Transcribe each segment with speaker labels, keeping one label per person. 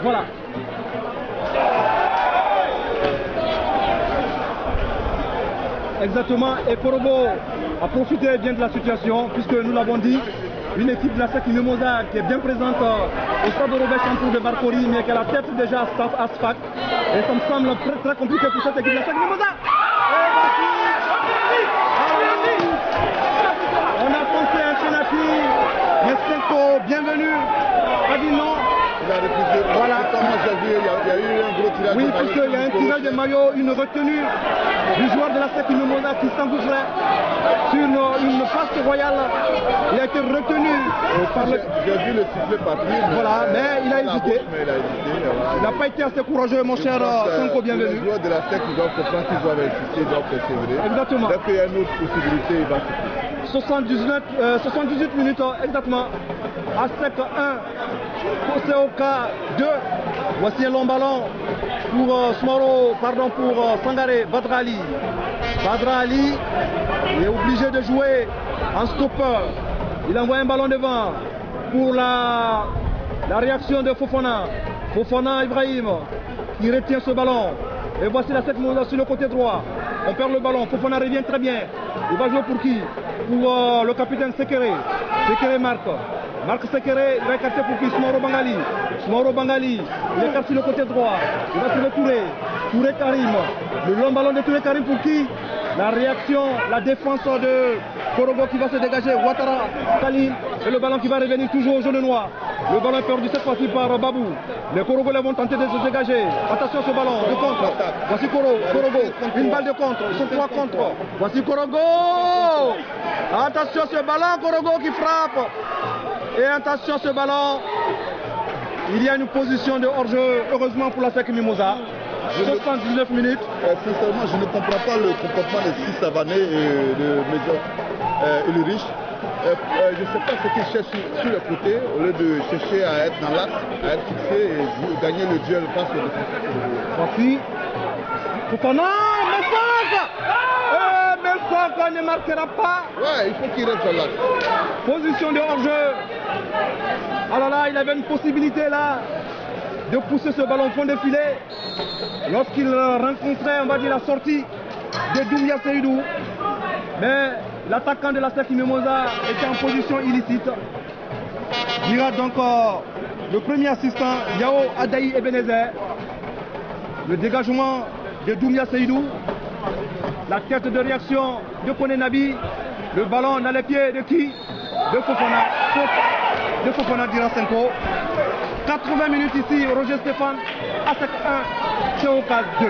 Speaker 1: Voilà. Exactement, et Korobo a profité bien de la situation, puisque nous l'avons dit, une équipe de la SEC Mimosa qui est bien présente au stade de Robert Champour de Barcory, mais qui a la tête déjà à SFAC. Et ça me semble très compliqué pour cette équipe de la SEC Mimosa. On a pensé à un penalty, mais Senko, bienvenue, a dit non.
Speaker 2: Il a refusé.
Speaker 1: Voilà.
Speaker 2: Comme j'ai vu, il y a eu un gros tirage
Speaker 1: oui,
Speaker 2: de maillot.
Speaker 1: Oui, puisqu'il y a un tirage de maillot, une retenue du joueur de la SEC Mimosa qui s'engouffrait sur une passe royale. Il a été retenu par le...
Speaker 2: J'ai vu le sifflet partir.
Speaker 1: Voilà, mais il a hésité. Il n'a pas été assez courageux, mon cher Senko, bienvenue.
Speaker 2: Les joueurs de la SEC doivent comprendre qu'ils doivent insister, ils doivent persévérer.
Speaker 1: Exactement.
Speaker 2: Dès qu'il y a une autre possibilité, il va se
Speaker 1: 78 minutes exactement. ASEC 1, COK 2. Voici un long ballon pour Sangaré Badrali. Badrali est obligé de jouer en stopper. Il envoie un ballon devant pour la réaction de Fofana. Fofana Ibrahim qui retient ce ballon. Et voici la 7 sur le côté droit. On perd le ballon. Fofana revient très bien. Il va jouer pour qui? Pour le capitaine Sekere. Sekere marque. Marc Sekere, il va écarter pour qui? Smauro Bangali. Smauro Bangali, il écarte sur le côté droit. Il va trouver Touré. Touré Karim. Le long ballon de Touré Karim pour qui? La réaction, la défense de Korogo qui va se dégager. Ouattara, Khalil. Et le ballon qui va revenir toujours au jaune noir. Le ballon est perdu cette fois-ci par Babou. Les Korogolais vont tenter de se dégager. Attention à ce ballon de contre. Voici Korogo. Une balle de contre. Ils sont 3 contre. Voici Korogo. Attention à ce ballon. Korogo qui frappe. Et attention à ce ballon. Il y a une position de hors-jeu. Heureusement pour la SEC Mimosa. 79 minutes.
Speaker 2: Sincèrement, je ne comprends pas le comportement de Six Savané et de Mézor Ulrich. Je ne sais pas ce qu'ils cherchent sur le côté, au lieu de chercher à être dans l'axe, à être fixé et gagner le duel face au défenseur.
Speaker 1: Voici. Fofana, Mensaka ne marquera pas.
Speaker 2: Ouais, il faut qu'il reste dans l'axe.
Speaker 1: Position de hors-jeu. Alors là, il avait une possibilité là de pousser ce ballon au fond de filet lorsqu'il rencontrait, on va dire, la sortie de Doumbia Seydou. Mais l'attaquant de la SEC Mimosa était en position illicite. Dira donc le premier assistant, Yao Adaï Ebenezer. Le dégagement de Doumbia Seydou. La tête de réaction de Kone Nabi. Le ballon dans les pieds de qui? De Fofana. De Fofana Dira Senko. 80 minutes ici, Roger Stéphane, ASEC 1, COK 2.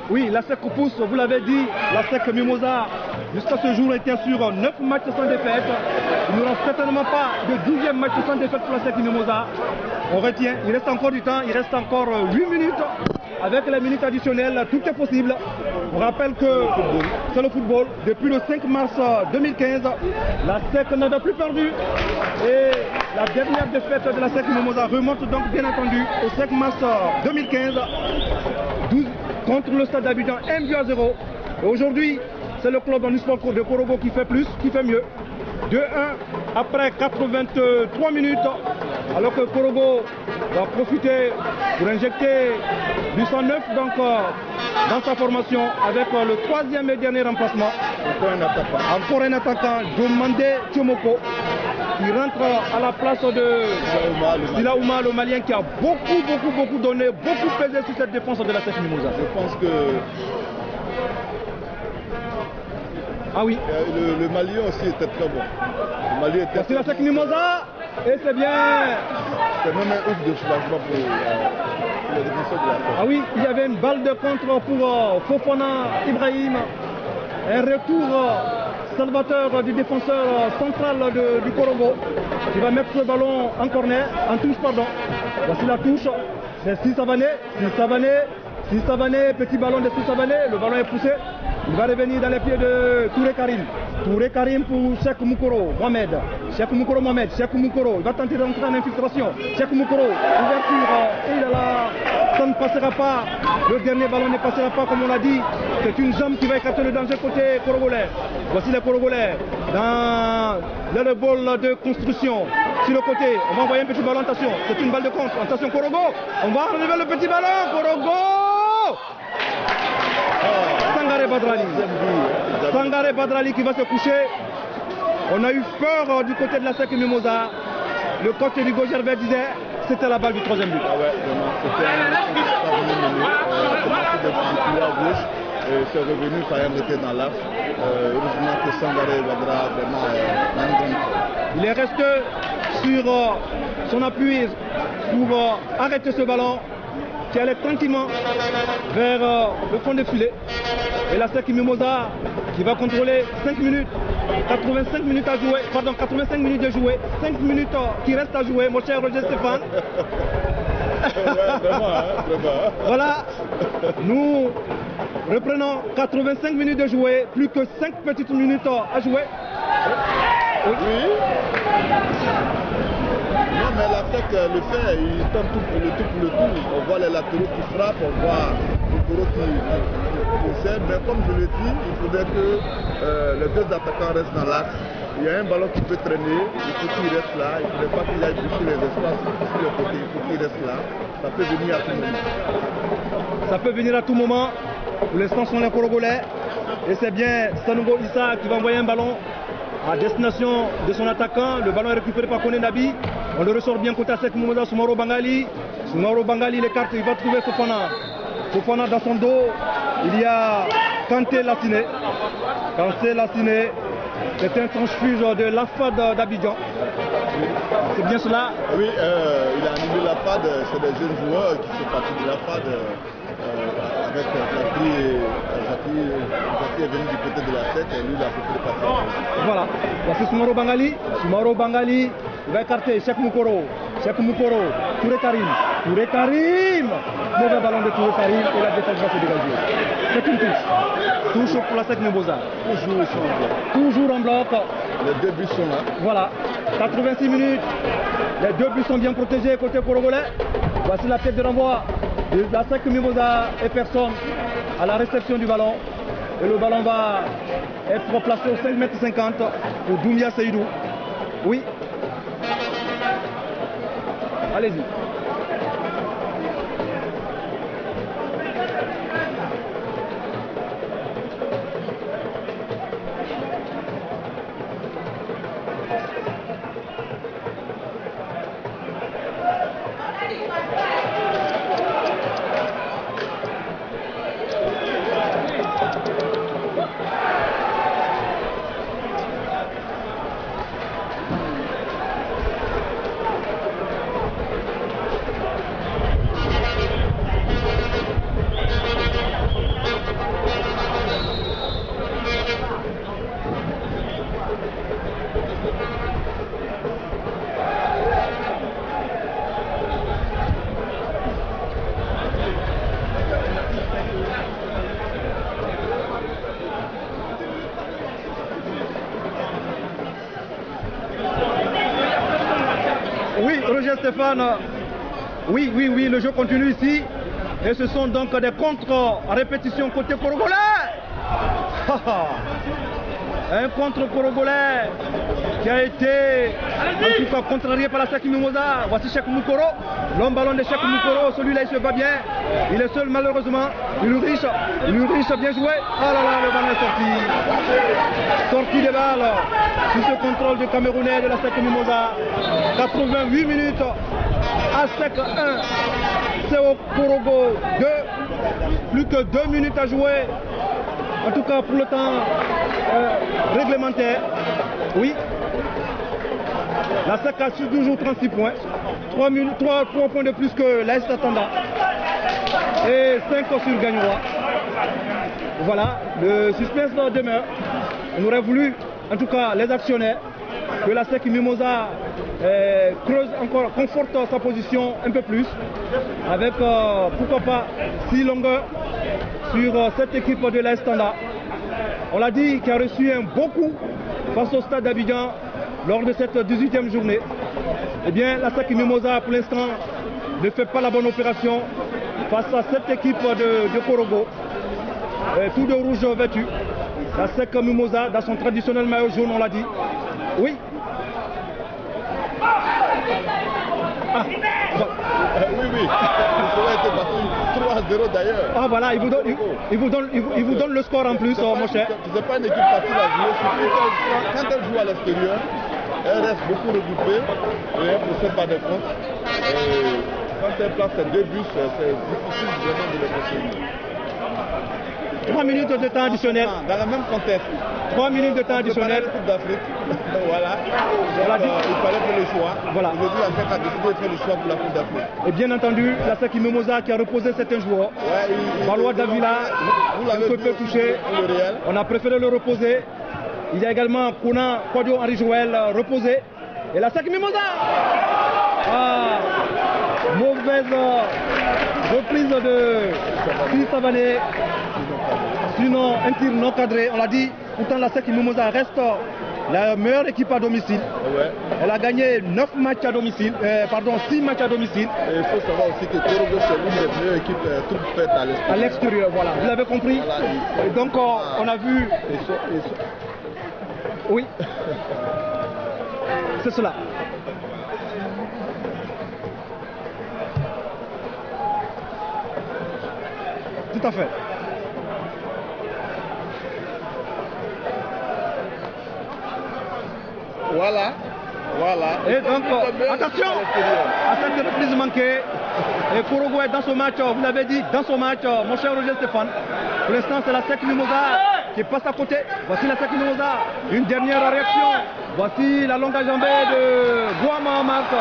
Speaker 1: Oui, la SEC pousse, vous l'avez dit, la SEC Mimosa, jusqu'à ce jour, était sur 9 matchs sans défaite. Il n'y aura certainement pas de 12e match sans défaite pour la SEC Mimosa. On retient, il reste encore du temps, il reste encore 8 minutes. Avec les minutes additionnelles, tout est possible. On rappelle que c'est le football. Depuis le 5 mars 2015, la SEC n'avait plus perdu. Et la dernière défaite de la SEC Mimosa remonte donc bien entendu au 5 mars 2015. 12 contre le Stade d'Abidjan, 1-0. Et aujourd'hui, c'est le club du sport de Korogo qui fait plus, qui fait mieux. 2-1 après 83 minutes, alors que Korogo va profiter pour injecter du 109 donc, dans sa formation avec le troisième et dernier remplacement. Encore un attaquant, Jomande Tchomoko, qui rentre à la place de Silaouma, le Malien, qui a beaucoup donné, beaucoup pesé sur cette défense de la SEC Mimosa.
Speaker 2: Je pense que
Speaker 1: ah oui.
Speaker 2: Le Malien aussi était très bon. Le Malien était
Speaker 1: c'est la SEC Mimosa et c'est bien.
Speaker 2: C'est même un ouf de changement pour les défenseurs de la SEC.
Speaker 1: Ah oui, il y avait une balle de contre pour Fofana Ibrahim. Un retour salvateur du défenseur central du Korogo qui va mettre ce ballon en corner, en touche pardon. Voici la touche, c'est Sissavané, petit ballon de Sissavané, le ballon est poussé. Il va revenir dans les pieds de Touré Karim. Touré Karim pour Cheikh Moukoro Mohamed. Cheikh Moukoro Mohamed. Cheikh Moukoro. Il va tenter d'entrer en infiltration. Cheikh Moukoro. Ouverture. Et là, ça ne passera pas. Le dernier ballon ne passera pas comme on l'a dit. C'est une jambe qui va écarter le danger côté Korogolais. Voici les Korogolais. Dans le bol de construction. Sur le côté, on va envoyer un petit ballon. Attention. C'est une balle de contre. Attention Korogo. On va relever le petit ballon. Korogo. Sangaré Badrali. Sangaré Badrali qui va se coucher. On a eu peur du côté de la SEC Mimosa. Le coach du Gervais disait c'était la balle du troisième but.
Speaker 2: Ah ouais, vraiment, c'était un à gauche. C'est revenu, Fayam était dans l'axe. Heureusement que Sangaré Badra vraiment
Speaker 1: il est resté sur son appui pour arrêter ce ballon qui allait tranquillement vers le fond de filet. Et la SEC Mimosa qui va contrôler 5 minutes, 85 minutes à jouer, pardon, 85 minutes de jouer, 5 minutes qui restent à jouer, mon cher Roger Stéphane.
Speaker 2: Ouais, vraiment.
Speaker 1: Voilà, nous reprenons 85 minutes de jouer, plus que 5 petites minutes à jouer.
Speaker 2: Oui. Non, mais la SEC le fait, il tente tout pour le tout. On voit les latéraux qui frappent, on voit le Koro qui essaie. Mais comme je l'ai dit, il faudrait que les deux attaquants restent dans l'axe. Il y a un ballon qui peut traîner, il faut qu'il reste là. Il ne faudrait pas qu'il aille boucher les espaces sur le côté, il faut qu'il reste là. Ça peut venir à tout moment.
Speaker 1: Ça peut venir à tout moment. Pour l'instant, ce sont les Korogolais. Et c'est bien Sanogo Issa qui va envoyer un ballon à destination de son attaquant. Le ballon est récupéré par Kone Nabi. On le ressort bien côté à SEC Mimosa, Soumaro Bangali. Soumaro Bangali, l'écarte, il va trouver Fofana. Fofana dans son dos, il y a Kanté Lassiné. Kanté Lassiné, c'est un transfuge de l'AFAD d'Abidjan. C'est bien cela?
Speaker 2: Oui, il a animé l'AFAD, c'est des jeunes joueurs qui sont partis de l'AFAD. Avec Zaki est venu du côté de la SEC et lui il a fait passer.
Speaker 1: Voilà, voici Soumaro Bangali. Soumaro Bangali, il va écarter Cheikh Moukoro. Cheikh Moukoro, Touré Karim. Touré Karim. Mauvais ballon de Touré Karim et la défense va se dégager. C'est une touche. Touche pour la SEC Mimosa. Toujours en bloc.
Speaker 2: Les deux buts sont là.
Speaker 1: Voilà, 86 minutes. Les deux buts sont bien protégés côté Korogolais. Voici la tête de renvoi de la SEC Mimosa et personne à la réception du ballon. Et le ballon va être placé au 5,50 m pour Doumbia Seydou. Oui. Allez-y. Roger Stéphane. Oui, le jeu continue ici. Et ce sont donc des contre-répétitions côté congolais. Un contre-congolais qui a été en tout cas contrarié par la SEC Mimosa. Voici Cheikh Moukoro, l'homme ballon de Cheikh Moukoro. Celui-là il se bat bien. Il est seul malheureusement. Il riche bien joué. Oh là là, le ballon est sorti. Sortie de balle sous ce contrôle du Camerounais de la SEC Mimosa. 88 minutes. ASEC 1. CO Korogo 2. Plus que 2 minutes à jouer. En tout cas pour le temps réglementaire. Oui. La SEC a toujours 36 points. 3 points de plus que l'AS Tanda. Et 5 sur Gagnois. Voilà, le suspense demeure. On aurait voulu, en tout cas les actionnaires, que la SEC Mimosa creuse encore, conforte sa position un peu plus. Avec, pourquoi pas, 6 longueurs sur cette équipe de l'AS Tanda. On l'a dit, qui a reçu un beau coup face au stade d'Abidjan lors de cette 18e journée. Eh bien, la SEC Mimosa, pour l'instant, ne fait pas la bonne opération face à cette équipe de Korogo. Tout de rouge vêtu. La SEC Mimosa, dans son traditionnel maillot jaune, on l'a dit. Oui.
Speaker 2: Oui. Ça a été battu 3-0 d'ailleurs.
Speaker 1: Ah voilà, il vous donne le score en plus, mon cher.
Speaker 2: C'est pas une équipe facile à jouer, surtout quand elle joue à l'extérieur, elle reste beaucoup regroupée pour se battre des comptes. Quand elle place ses 2 buts, c'est difficile vraiment de les contenir.
Speaker 1: 3 minutes de temps additionnel.
Speaker 2: Dans le même contexte.
Speaker 1: 3 minutes de temps additionnel.
Speaker 2: La Coupe d'Afrique. Voilà. Il fallait faire le choix.
Speaker 1: Voilà.
Speaker 2: Aujourd'hui, la SEC a décidé de faire le choix pour la Coupe d'Afrique.
Speaker 1: Et bien entendu, la SEC Mimosa qui a reposé certains joueurs. Balois Davila, un peu touché. On a préféré le reposer. Il y a également Kona Kwadio Henri Joël reposé. Et la SEC Mimosa. Mauvaise reprise de Philippe Savané. Sinon, un tir non cadré, on l'a dit. Pourtant, la SEC Mimosa reste la meilleure équipe à domicile.
Speaker 2: Ouais.
Speaker 1: Elle a gagné 9 matchs à domicile, 6 matchs à domicile.
Speaker 2: Et il faut savoir aussi que Korogo, c'est l'une des meilleures équipes toutes faites à l'extérieur.
Speaker 1: À l'extérieur, voilà. Vous l'avez compris. Voilà, et donc, on a vu. Oui. C'est cela. Tout à fait.
Speaker 2: Voilà.
Speaker 1: Et donc, attention à cette reprise manquée. Et Korogo est dans ce match, vous l'avez dit, dans ce match, mon cher Roger Stéphane. Pour l'instant, c'est la SEC Mimosa qui passe à côté. Voici la SEC Mimosa. Une dernière réaction. Voici la longue enjambée de Guama Marc.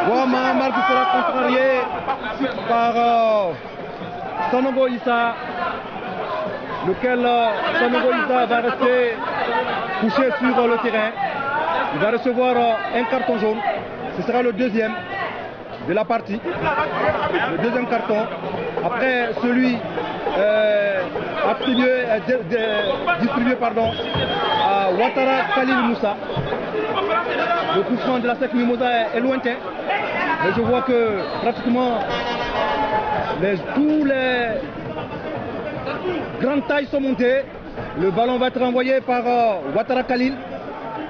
Speaker 1: Guama Marc qui sera contrarié par Sanogo Issa, lequel Sanogo Issa va rester couché sur le terrain. Il va recevoir un carton jaune. Ce sera le deuxième de la partie. Le deuxième carton. Après celui distribué à Ouattara Khalil Moussa. Le coup franc de la SEC Mimosa est lointain. Mais je vois que pratiquement tous les grandes tailles sont montées. Le ballon va être envoyé par Ouattara Khalil.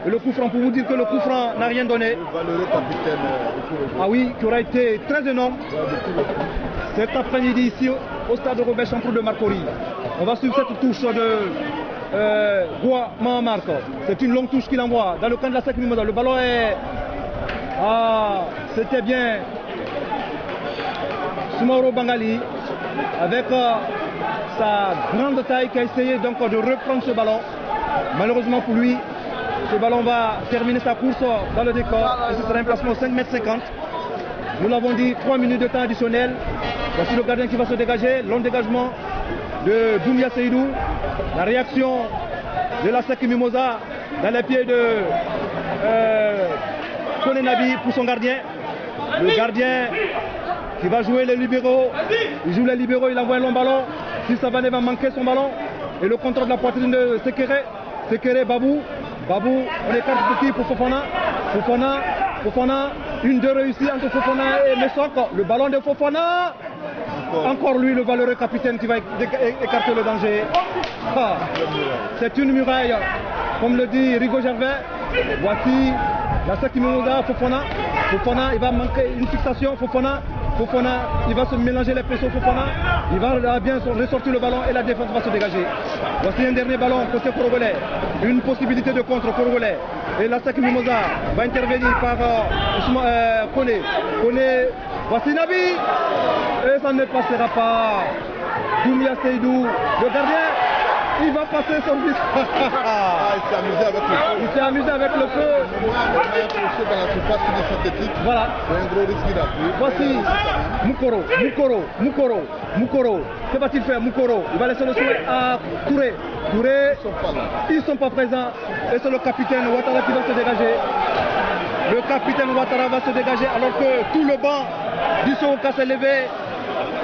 Speaker 1: Et le coup franc, pour vous dire que le coup franc n'a rien donné.
Speaker 2: Le valeureux capitaine.
Speaker 1: Ah oui, qui aura été très énorme cet après-midi ici au stade Robert Champrou de Marcory. On va suivre cette touche de Guama Marco. C'est une longue touche qu'il envoie dans le camp de la SEC Mimosa. Le ballon est... c'était bien Soumaoro Bangali avec sa grande taille qui a essayé donc de reprendre ce ballon. Malheureusement pour lui, ce ballon va terminer sa course dans le décor et ce sera un placement 5,50 m. Nous l'avons dit, 3 minutes de temps additionnel. Voici le gardien qui va se dégager. Long dégagement de Doumbia Seydou. La réaction de la SEC Mimosa dans les pieds de Kone Nabi pour son gardien. Le gardien qui va jouer les libéraux. Il joue les libéraux, il envoie un long ballon. Si Savané va manquer son ballon. Et le contrôle de la poitrine de Sekere. Sekere, Babou, on écarte petit pour Fofana. Fofana, Une de réussie entre Fofana et Messok. Le ballon de Fofana. Encore lui, le valeureux capitaine qui va écarter le danger. Ah, c'est une muraille. Comme le dit Rigo Gervais. Voici la Saki Mimosa, Fofana. Fofana, il va manquer une fixation. Fofana, il va se mélanger les pressions. Fofana, il va bien ressortir le ballon et la défense va se dégager. Voici un dernier ballon côté Congolais. Une possibilité de contre Congolais. Et la Saki Mimosa va intervenir par Kone. Voici Nabi. Et ça ne passera pas. Doumia Seydou, le gardien. Il va passer son but.
Speaker 2: Il s'est amusé avec le feu.
Speaker 1: Il s'est amusé avec le feu.
Speaker 2: Il a accroché dans la surface synthétique.
Speaker 1: Voilà.
Speaker 2: C'est un gros risque qu'il a pris.
Speaker 1: Voici Moukoro. Que va-t-il faire Moukoro? Il va laisser le souhait à Touré. Ils ne sont pas présents. Et c'est le capitaine Ouattara qui va se dégager. Le capitaine Ouattara va se dégager alors que tout le banc du Soroka s'est levé.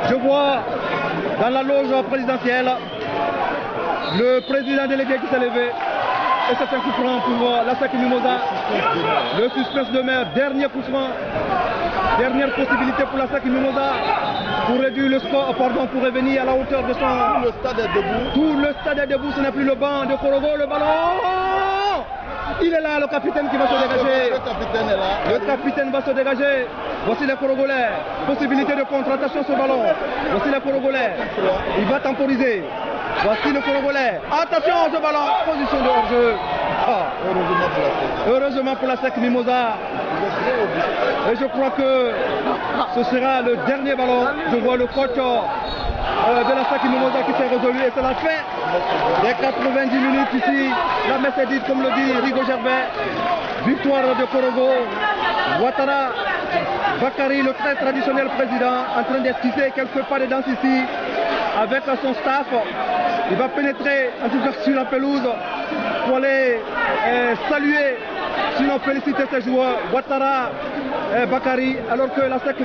Speaker 1: Je vois dans la loge présidentielle le président délégué qui s'est levé. Et c'est un coup franc pour la Saki Mimosa. Le suspense demeure. Dernier coup franc. Dernière possibilité pour la Saki Mimosa pour réduire le score, pour revenir à la hauteur de son...
Speaker 2: Tout le stade est debout.
Speaker 1: Tout le stade est debout, ce n'est plus le banc de Korogo, le ballon. Il est là, le capitaine qui va se dégager.
Speaker 2: Le capitaine est là.
Speaker 1: Le capitaine va se dégager. Voici les Korogolais. Possibilité de contre. Attention sur le ballon. Voici les Korogolais. Il va temporiser. Voici le Korogolais. Attention ce ballon. Position de hors-jeu. Ah. Heureusement pour la Saki Mimosa. Et je crois que ce sera le dernier ballon. Je vois le coach de la Saki Mimosa qui s'est résolu. Et c'est la fin des 90 minutes ici. La messe est dite, comme le dit Rigo Gervais. Victoire de Korogo. Ouattara Bakary, le très traditionnel président, en train d'esquisser quelques pas de danse ici avec son staff. Il va pénétrer en tout cas sur la pelouse pour aller saluer, sinon féliciter ses joueurs, Ouattara Bakary, alors que la Saki